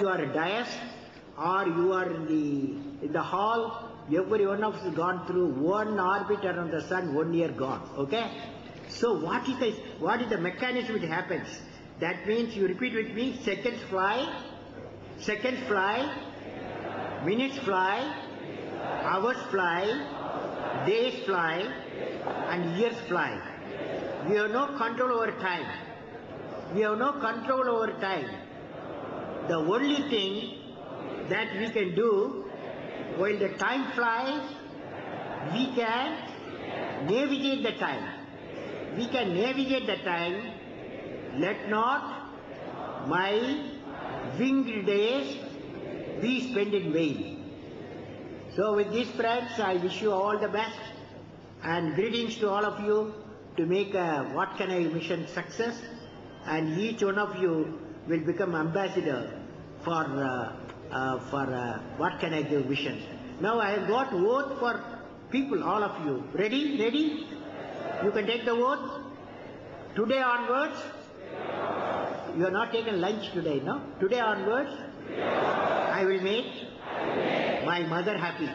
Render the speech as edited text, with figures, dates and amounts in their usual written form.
You are a dais or you are in the hall, every one of us has gone through one orbit around the sun, 1 year gone. Okay? So what is the mechanism it happens? That means you repeat with me, seconds fly, minutes fly, hours fly, days fly, and years fly. We have no control over time. We have no control over time. The only thing that we can do, while the time flies, we can navigate the time. We can navigate the time. Let not my winged days be spent in vain. So with this, friends, I wish you all the best and greetings to all of you to make a What Can I mission success, and each one of you will become ambassador for What Can I Give vision. Now I have got oath for people, all of you. Ready? Ready? You can take the oath. Today onwards, you are not taking lunch today, no? Today onwards, I will make my mother happy.